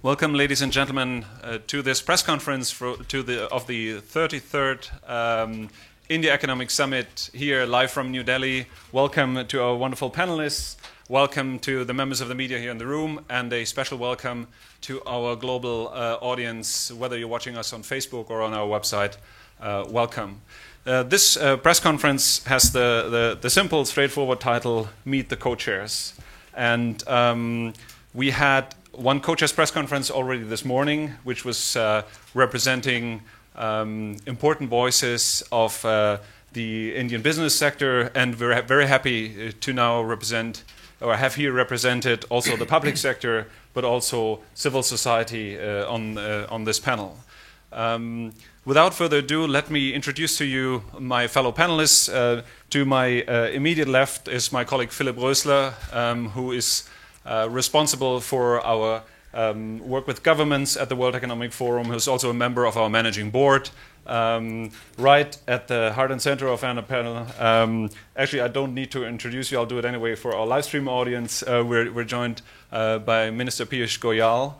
Welcome, ladies and gentlemen, to this press conference of the 33rd India Economic Summit here live from New Delhi. Welcome to our wonderful panelists. Welcome to the members of the media here in the room, and a special welcome to our global audience, whether you're watching us on Facebook or on our website. Welcome. This press conference has the simple, straightforward title, Meet the Co-Chairs. And we had one co-chairs press conference already this morning, which was representing important voices of the Indian business sector, and we're very happy to now represent, or have here represented, also the public sector, but also civil society on this panel. Without further ado, let me introduce to you my fellow panelists. To my immediate left is my colleague Philipp Rösler, who is responsible for our work with governments at the World Economic Forum, who's also a member of our managing board. Right at the heart and center of our panel, actually I don't need to introduce you, I'll do it anyway for our live stream audience. We're joined by Minister Piyush Goyal,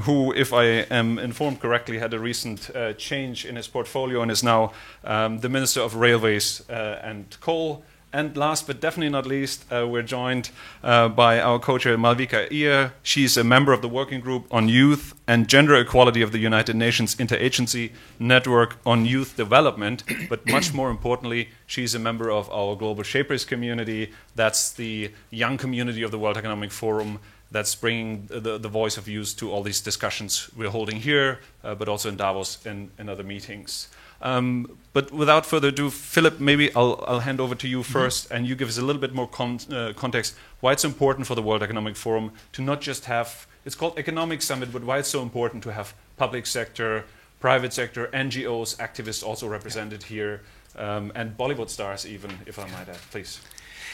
who, if I am informed correctly, had a recent change in his portfolio and is now the Minister of Railways and Coal. And last but definitely not least, we're joined by our co-chair Malvika Iyer. She's a member of the Working Group on Youth and Gender Equality of the United Nations Interagency Network on Youth Development. But much more importantly, she's a member of our Global Shapers community. That's the young community of the World Economic Forum that's bringing the voice of youth to all these discussions we're holding here, but also in Davos and other meetings. But without further ado, Philipp, maybe I'll hand over to you first, and you give us a little bit more context why it's important for the World Economic Forum to not just have, it's called Economic Summit, but why it's so important to have public sector, private sector, NGOs, activists also represented here, and Bollywood stars even, if I might add, please.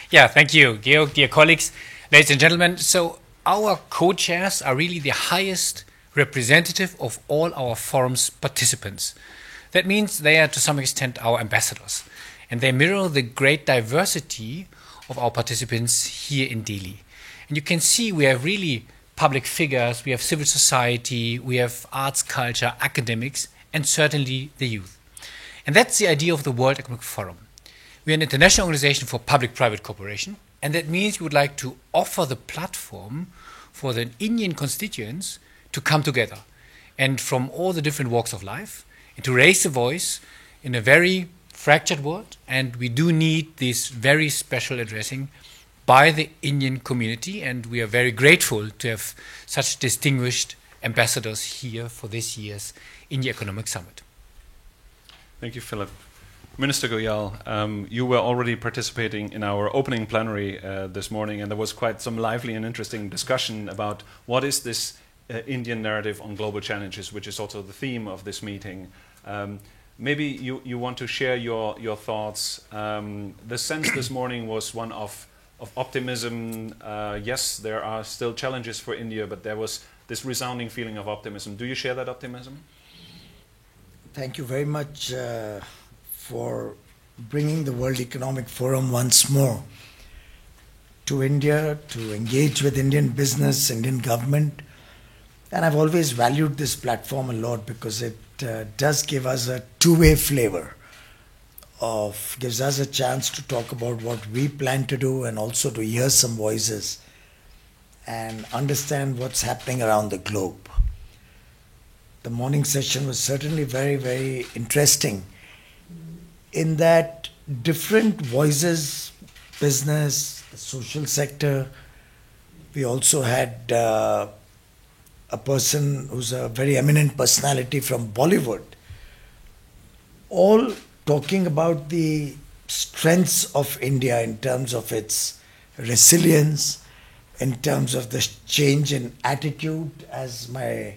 Yeah, thank you, Georg, dear colleagues, ladies and gentlemen. So our co-chairs are really the highest representative of all our forum's participants. That means they are to some extent our ambassadors, and they mirror the great diversity of our participants here in Delhi. And you can see we have really public figures, we have civil society, we have arts, culture, academics, and certainly the youth. And that's the idea of the World Economic Forum. We are an international organization for public-private cooperation, and that means we would like to offer the platform for the Indian constituents to come together, and from all the different walks of life, and to raise the voice in a very fractured world. And we do need this very special addressing by the Indian community, and we are very grateful to have such distinguished ambassadors here for this year's India Economic Summit. Thank you, Philipp. Minister Goyal, you were already participating in our opening plenary this morning, and there was quite some lively and interesting discussion about what is this Indian narrative on global challenges, which is also the theme of this meeting. Maybe you want to share your thoughts. The sense this morning was one of optimism. Yes, there are still challenges for India, but there was this resounding feeling of optimism. Do you share that optimism? Thank you very much for bringing the World Economic Forum once more to India, to engage with Indian business, Indian government. And I've always valued this platform a lot because it does give us a two-way flavor, gives us a chance to talk about what we plan to do and also to hear some voices and understand what's happening around the globe. The morning session was certainly very, very interesting in that different voices, business, the social sector. We also had a person who's a very eminent personality from Bollywood, all talking about the strengths of India in terms of its resilience, in terms of the change in attitude, as my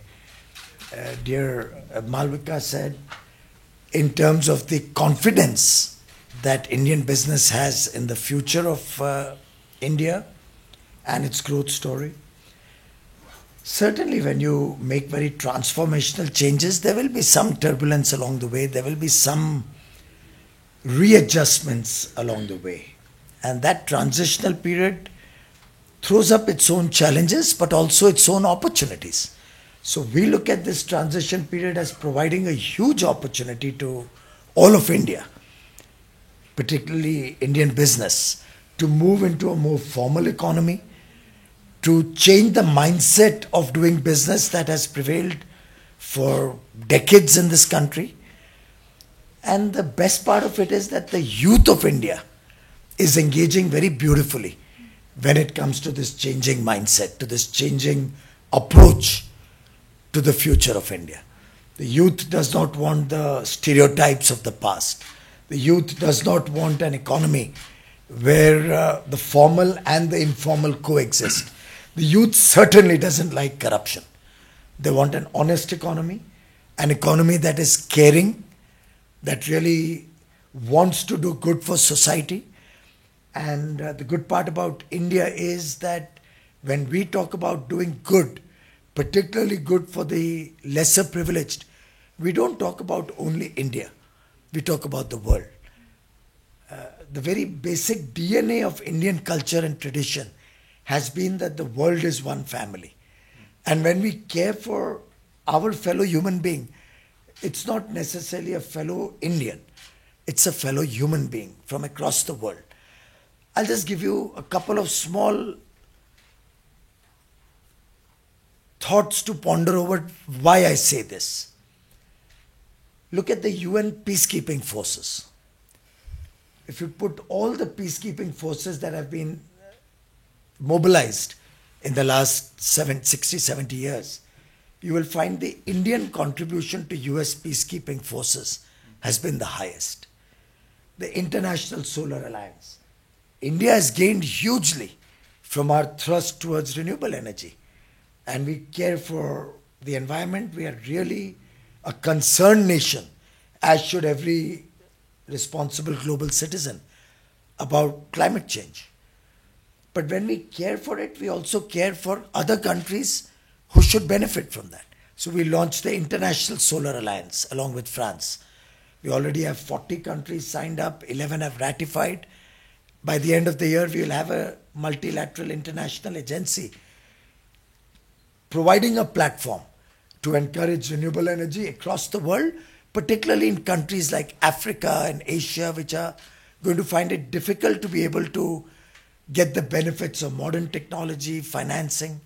dear Malvika said, in terms of the confidence that Indian business has in the future of India and its growth story. Certainly when you make very transformational changes, there will be some turbulence along the way, there will be some readjustments along the way. And that transitional period throws up its own challenges, but also its own opportunities. So we look at this transition period as providing a huge opportunity to all of India, particularly Indian business, to move into a more formal economy, to change the mindset of doing business that has prevailed for decades in this country. And the best part of it is that the youth of India is engaging very beautifully when it comes to this changing mindset, to this changing approach to the future of India. The youth does not want the stereotypes of the past. The youth does not want an economy where the formal and the informal coexist. The youth certainly doesn't like corruption. They want an honest economy, an economy that is caring, that really wants to do good for society. And the good part about India is that when we talk about doing good, particularly good for the lesser privileged, we don't talk about only India. We talk about the world. The very basic DNA of Indian culture and tradition has been that the world is one family. And when we care for our fellow human being, it's not necessarily a fellow Indian. It's a fellow human being from across the world. I'll just give you a couple of small thoughts to ponder over why I say this. Look at the UN peacekeeping forces. If you put all the peacekeeping forces that have been mobilized in the last 60, 70 years, you will find the Indian contribution to US peacekeeping forces has been the highest. The International Solar Alliance. India has gained hugely from our thrust towards renewable energy. And we care for the environment. We are really a concerned nation, as should every responsible global citizen, about climate change. But when we care for it, we also care for other countries who should benefit from that. So we launched the International Solar Alliance along with France. We already have 40 countries signed up, 11 have ratified. By the end of the year, we will have a multilateral international agency providing a platform to encourage renewable energy across the world, particularly in countries like Africa and Asia, which are going to find it difficult to be able to get the benefits of modern technology, financing.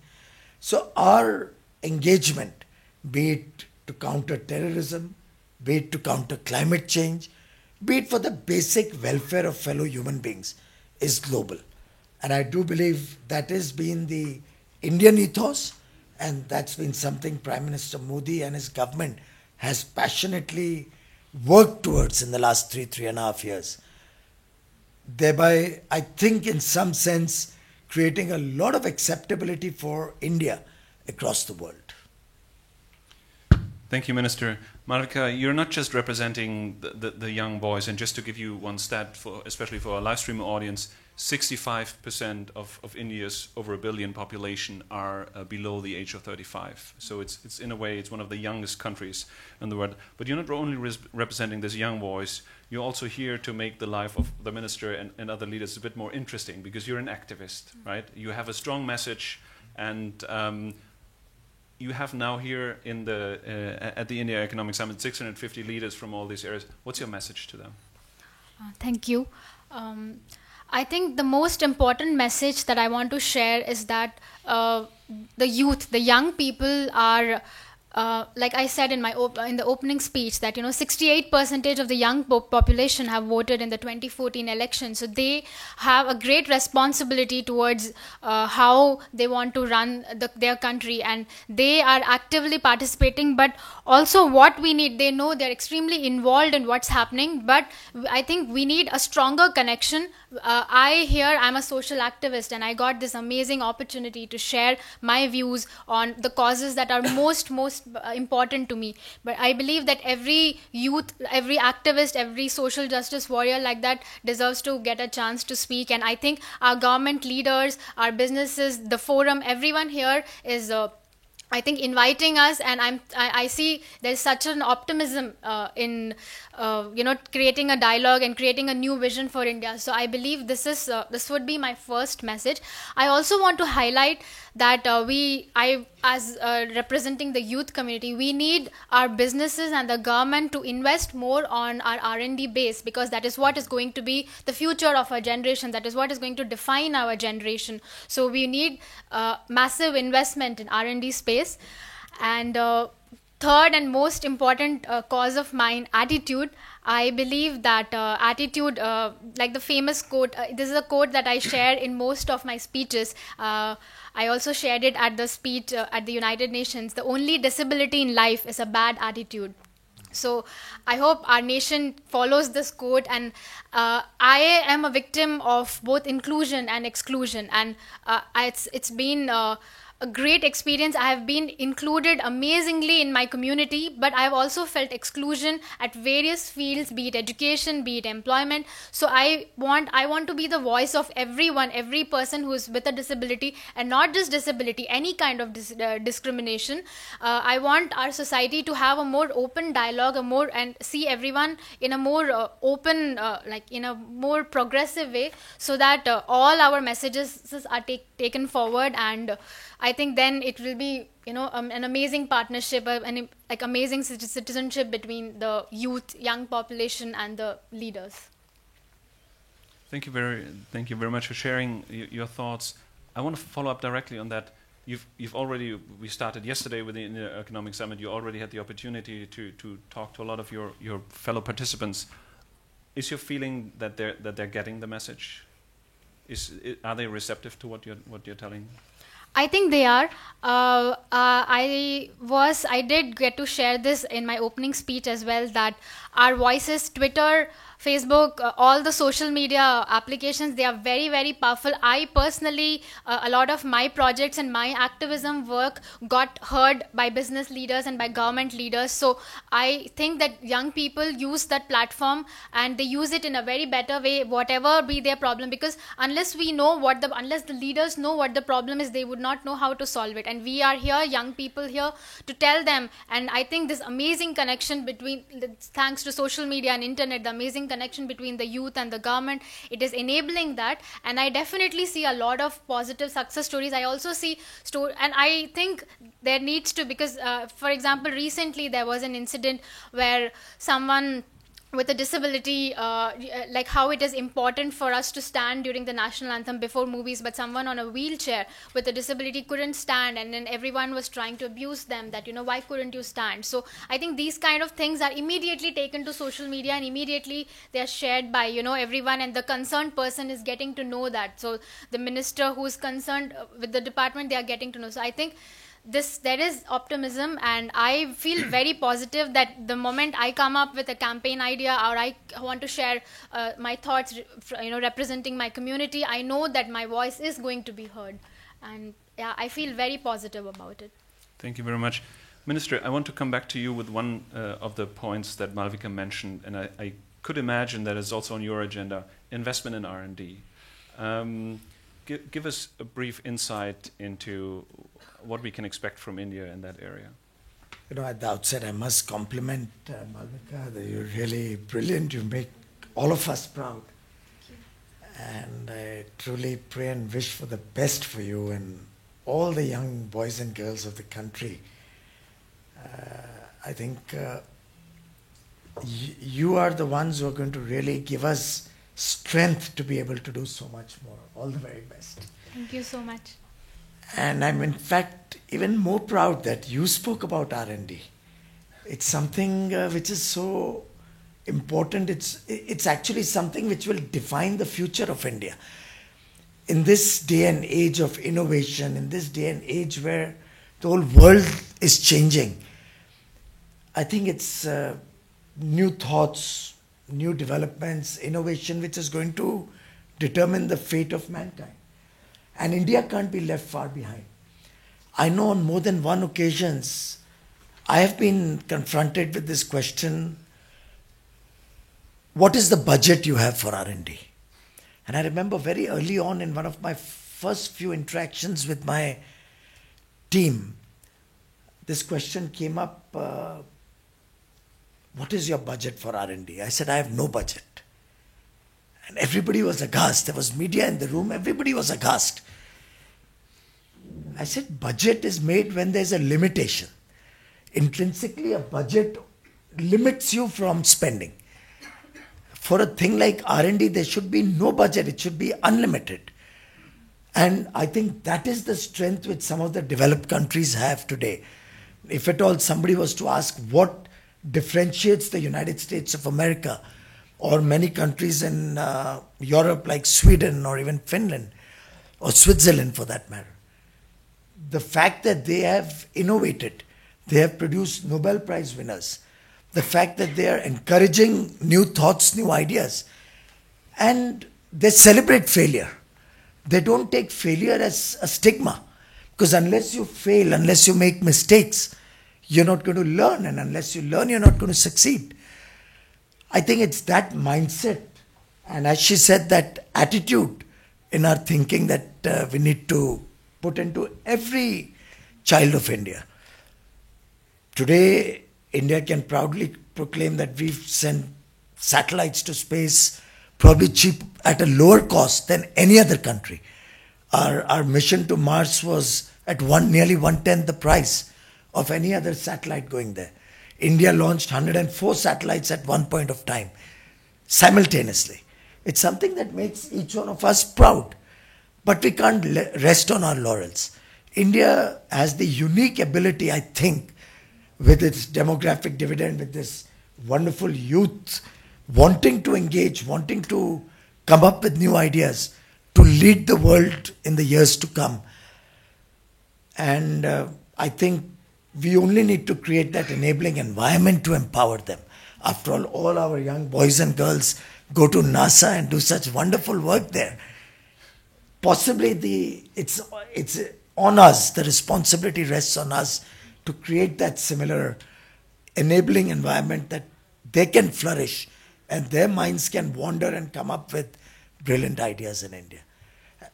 So our engagement, be it to counter terrorism, be it to counter climate change, be it for the basic welfare of fellow human beings, is global. And I do believe that has been the Indian ethos, and that's been something Prime Minister Modi and his government has passionately worked towards in the last 3.5 years. Thereby, I think in some sense, creating a lot of acceptability for India across the world. Thank you, Minister. Malvika, you're not just representing the young boys, and just to give you one stat, especially for our live stream audience, 65% of India's over 1 billion population are below the age of 35. So it's in a way, it's one of the youngest countries in the world. But you're not only representing these young boys, you're also here to make the life of the minister and other leaders a bit more interesting, because you're an activist, right? You have a strong message, and you have now here in at the India Economic Summit 650 leaders from all these areas. What's your message to them? Thank you. I think the most important message that I want to share is that the youth, the young people are, like I said in the opening speech, that 68% of the young population have voted in the 2014 election. So they have a great responsibility towards how they want to run their country, and they are actively participating. But also what we need, they know they're extremely involved in what's happening, but I think we need a stronger connection. I'm a social activist, and I got this amazing opportunity to share my views on the causes that are most important to me. But I believe that every youth, every activist, every social justice warrior like that deserves to get a chance to speak. And I think our government leaders, our businesses, the forum, everyone here is I think inviting us, and I see there's such an optimism in creating a dialogue and creating a new vision for India. So I believe this would be my first message. I also want to highlight that as representing the youth community, we need our businesses and the government to invest more on our R&D base, because that is what is going to be the future of our generation. That is what is going to define our generation. So we need massive investment in R&D space. And third and most important cause of mine, attitude. I believe that attitude, like the famous quote, this is a quote that I share in most of my speeches. I also shared it at the speech at the United Nations. The only disability in life is a bad attitude. So I hope our nation follows this quote. And I am a victim of both inclusion and exclusion. And it's been a great experience. I have been included amazingly in my community, but I have also felt exclusion at various fields, be it education, be it employment. So I want to be the voice of everyone, every person who is with a disability, and not just disability, any kind of discrimination. I want our society to have a more open dialogue, and see everyone in a more open, like in a more progressive way, so that all our messages are taken forward. And I think then it will be, an amazing partnership, like amazing citizenship between the youth, young population, and the leaders. Thank you very much for sharing your thoughts. I want to follow up directly on that. You've already, we started yesterday with the India Economic Summit. You already had the opportunity to talk to a lot of your fellow participants. Is your feeling that they're getting the message? Are they receptive to what you're telling? I think they are. I did get to share this in my opening speech as well, that our voices, Twitter, Facebook, all the social media applications, they are very, very powerful. I personally, a lot of my projects and my activism work got heard by business leaders and by government leaders. So I think that young people use that platform, and they use it in a very better way, whatever be their problem, because unless the leaders know what the problem is, they would not know how to solve it. And we are here, young people here, to tell them. And I think this amazing connection between, thanks to social media and internet, the amazing connection between the youth and the government, it is enabling that. And I definitely see a lot of positive success stories. I also see and I think there needs to, because for example, recently there was an incident where someone with a disability, like how it is important for us to stand during the national anthem before movies, but someone on a wheelchair with a disability couldn't stand, and then everyone was trying to abuse them that, why couldn't you stand? So I think these kind of things are immediately taken to social media, and immediately they are shared by, everyone, and the concerned person is getting to know that. So the minister who is concerned with the department, they are getting to know. So I think there is optimism, and I feel very positive that the moment I come up with a campaign idea, or I want to share my thoughts, representing my community, I know that my voice is going to be heard. And yeah, I feel very positive about it. Thank you very much. Minister, I want to come back to you with one of the points that Malvika mentioned, and I could imagine that is also on your agenda, investment in R&D. Give us a brief insight into what we can expect from India in that area. At the outset, I must compliment Malvika, that you're really brilliant. You make all of us proud. And I truly pray and wish for the best for you and all the young boys and girls of the country. I think you are the ones who are going to really give us strength to be able to do so much more. All the very best. Thank you so much. And I'm in fact even more proud that you spoke about R&D. It's something which is so important. It's actually something which will define the future of India. In this day and age of innovation, in this day and age where the whole world is changing, I think it's new thoughts, new developments, innovation which is going to determine the fate of mankind. And India can't be left far behind. I know on more than one occasions, I have been confronted with this question, what is the budget you have for R&D? And I remember very early on in one of my first few interactions with my team, this question came up, what is your budget for R&D? I said, I have no budget. And everybody was aghast. There was media in the room. Everybody was aghast. I said budget is made when there's a limitation. Intrinsically, a budget limits you from spending. For a thing like R&D, there should be no budget. It should be unlimited. And I think that is the strength which some of the developed countries have today. If at all somebody was to ask what differentiates the United States of America or many countries in Europe like Sweden or even Finland or Switzerland for that matter, the fact that they have innovated, they have produced Nobel Prize winners, the fact that they are encouraging new thoughts, new ideas, and they celebrate failure. They don't take failure as a stigma, because unless you fail, unless you make mistakes, you're not going to learn, and unless you learn, you're not going to succeed. I think it's that mindset, and as she said, that attitude in our thinking that we need to put into every child of India. Today, India can proudly proclaim that we've sent satellites to space, probably cheap at a lower cost than any other country. Our mission to Mars was at nearly 1/10 the price of any other satellite going there. India launched 104 satellites at one point of time, simultaneously. It's something that makes each one of us proud. But we can't rest on our laurels. India has the unique ability, I think, with its demographic dividend, with this wonderful youth wanting to engage, wanting to come up with new ideas, to lead the world in the years to come. And I think we only need to create that enabling environment to empower them. After all our young boys and girls go to NASA and do such wonderful work there. Possibly it's on us, the responsibility rests on us to create that similar enabling environment that they can flourish and their minds can wander and come up with brilliant ideas in India.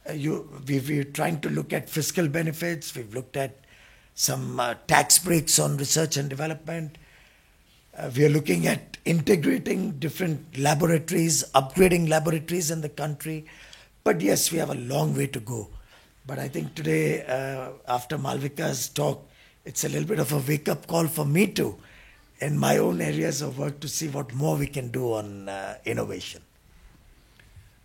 We're trying to look at fiscal benefits, we've looked at some tax breaks on research and development. We are looking at integrating different laboratories, upgrading laboratories in the country. But yes, we have a long way to go. But I think today, after Malvika's talk, it's a little bit of a wake-up call for me too, in my own areas of work, to see what more we can do on innovation.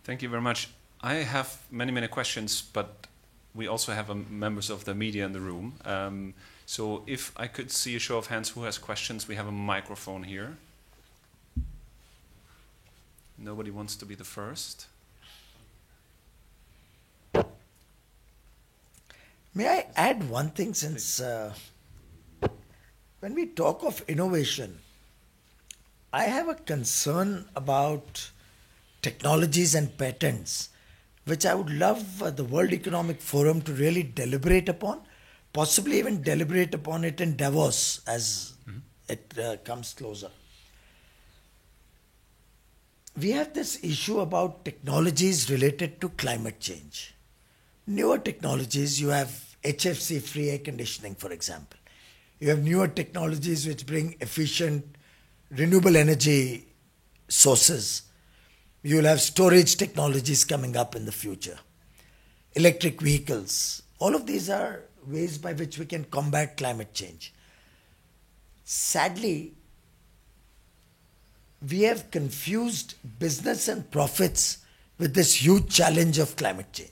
Thank you very much. I have many questions, but we also have members of the media in the room. So if I could see a show of hands who has questions, we have a microphone here. Nobody wants to be the first. May I add one thing, since when we talk of innovation, I have a concern about technologies and patents, which I would love the World Economic Forum to really deliberate upon, possibly even deliberate upon it in Davos as it comes closer. We have this issue about technologies related to climate change. Newer technologies, you have HFC-free air conditioning, for example. You have newer technologies which bring efficient renewable energy sources. You will have storage technologies coming up in the future. Electric vehicles. All of these are ways by which we can combat climate change. Sadly, we have confused business and profits with this huge challenge of climate change.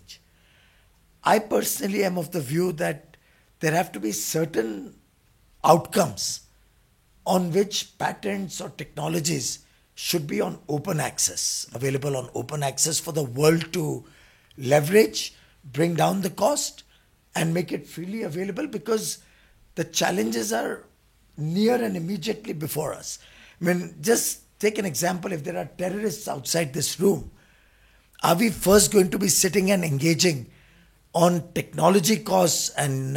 I personally am of the view that there have to be certain outcomes on which patents or technologies should be on open access, available on open access for the world to leverage, bring down the cost, and make it freely available, because the challenges are near and immediately before us. I mean, just take an example. If there are terrorists outside this room, are we first going to be sitting and engaging on technology costs and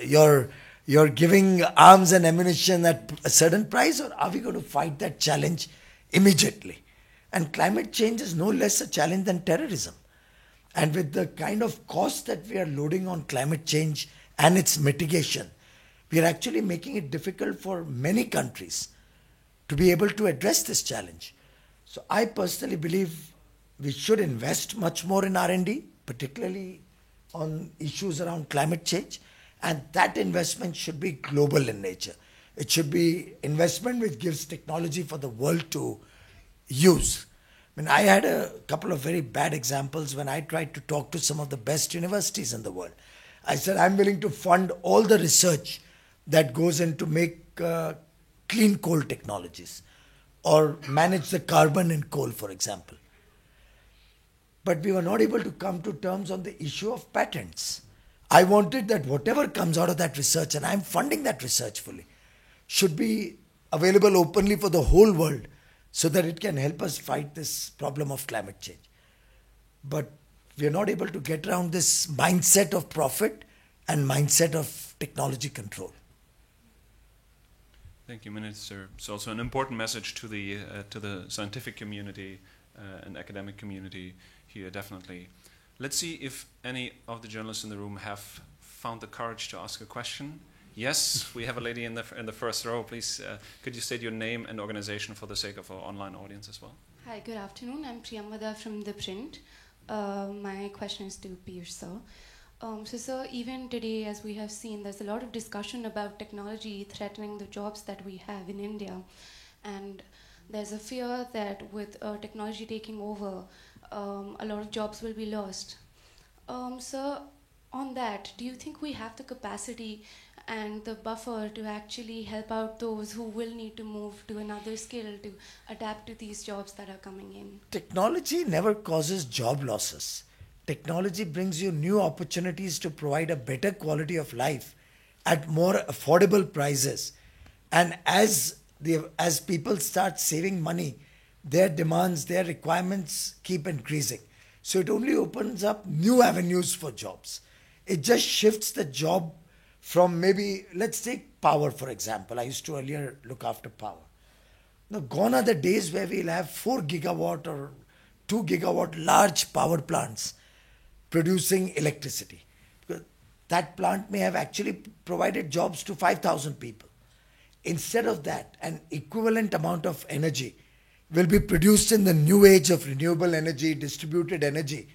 you're giving arms and ammunition at a certain price, or are we going to fight that challenge immediately? And climate change is no less a challenge than terrorism. And with the kind of cost that we are loading on climate change and its mitigation, we are actually making it difficult for many countries to be able to address this challenge. So I personally believe we should invest much more in R&D, particularly on issues around climate change, and that investment should be global in nature. It should be investment which gives technology for the world to use. I mean, I had a couple of very bad examples when I tried to talk to some of the best universities in the world. I said, I'm willing to fund all the research that goes in to make clean coal technologies or manage the carbon in coal, for example. But we were not able to come to terms on the issue of patents. I wanted that whatever comes out of that research, and I'm funding that research fully, should be available openly for the whole world so that it can help us fight this problem of climate change. But we are not able to get around this mindset of profit and mindset of technology control. Thank you, Minister. It's also an important message to the scientific community and academic community here, definitely. Let's see if any of the journalists in the room have found the courage to ask a question. Yes, we have a lady in the first row. Please, could you state your name and organization for the sake of our online audience as well? Hi, good afternoon. I'm Priyamvada from The Print. My question is to Piyush sir. So sir, even today, as we have seen, there's a lot of discussion about technology threatening the jobs that we have in India. And there's a fear that with technology taking over, a lot of jobs will be lost. So on that, do you think we have the capacity and the buffer to actually help out those who will need to move to another skill to adapt to these jobs that are coming in? Technology never causes job losses. Technology brings you new opportunities to provide a better quality of life at more affordable prices. And as people start saving money, their demands, their requirements keep increasing. So it only opens up new avenues for jobs. It just shifts the job from maybe, let's take power for example. I used to earlier look after power. Now gone are the days where we'll have 4 gigawatt or 2 gigawatt large power plants producing electricity. That plant may have actually provided jobs to 5,000 people. Instead of that, an equivalent amount of energy will be produced in the new age of renewable energy, distributed energy,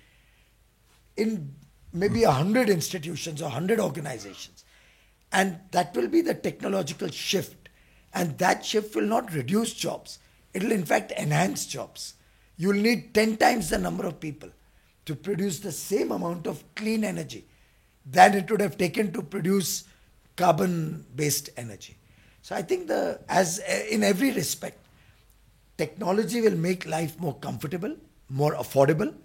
in maybe 100 institutions or 100 organizations. And that will be the technological shift. And that shift will not reduce jobs. It will in fact enhance jobs. You will need 10 times the number of people to produce the same amount of clean energy than it would have taken to produce carbon-based energy. So I think as in every respect, technology will make life more comfortable, more affordable.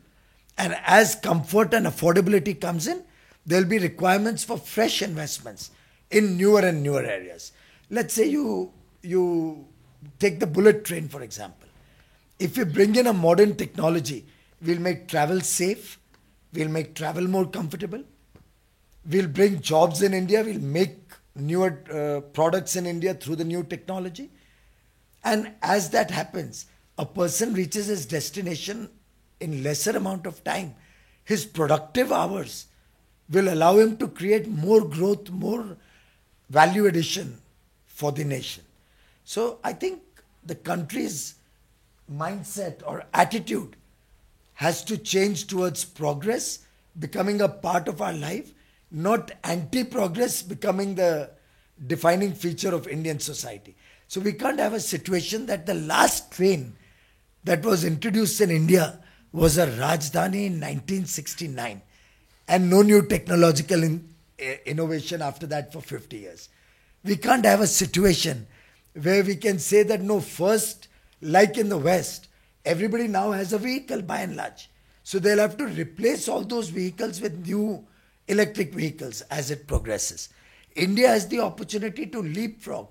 And as comfort and affordability comes in, there will be requirements for fresh investments in newer and newer areas. Let's say you take the bullet train, for example. If we bring in a modern technology, we'll make travel safe, we'll make travel more comfortable, we'll bring jobs in India, we'll make newer products in India through the new technology. And as that happens, a person reaches his destination in lesser amount of time. His productive hours will allow him to create more growth, more value addition for the nation. So I think the country's mindset or attitude has to change towards progress becoming a part of our life, not anti-progress becoming the defining feature of Indian society. So we can't have a situation that the last train that was introduced in India was a Rajdhani in 1969 and no new technological innovation after that for 50 years. We can't have a situation where we can say that no, first, like in the West, everybody now has a vehicle by and large. So they'll have to replace all those vehicles with new electric vehicles as it progresses. India has the opportunity to leapfrog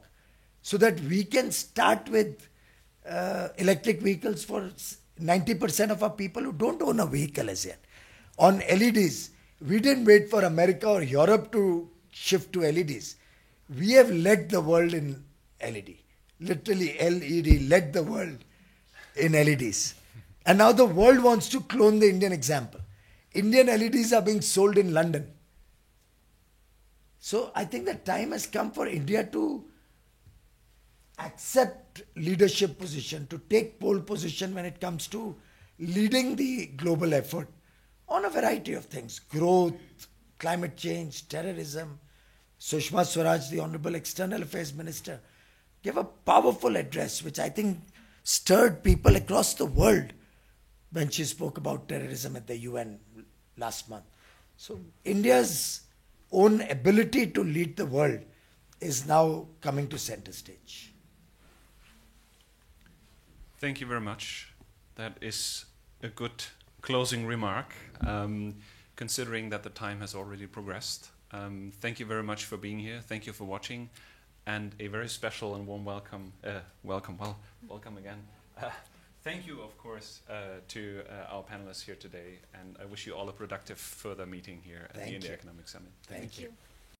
so that we can start with electric vehicles for 90% of our people who don't own a vehicle as yet. On LEDs, we didn't wait for America or Europe to shift to LEDs. We have led the world in LED. Literally, LED led the world in LEDs. And now the world wants to clone the Indian example. Indian LEDs are being sold in London. So I think the time has come for India to accept leadership position, to take pole position when it comes to leading the global effort on a variety of things, growth, climate change, terrorism. Sushma Swaraj, the Honorable External Affairs Minister, gave a powerful address which I think stirred people across the world when she spoke about terrorism at the UN last month. So India's own ability to lead the world is now coming to center stage. Thank you very much. That is a good closing remark, considering that the time has already progressed. Thank you very much for being here. Thank you for watching, and a very special and warm welcome. Welcome again. Thank you, of course, to our panelists here today, and I wish you all a productive further meeting here at the India Economic Summit. Thank you. you.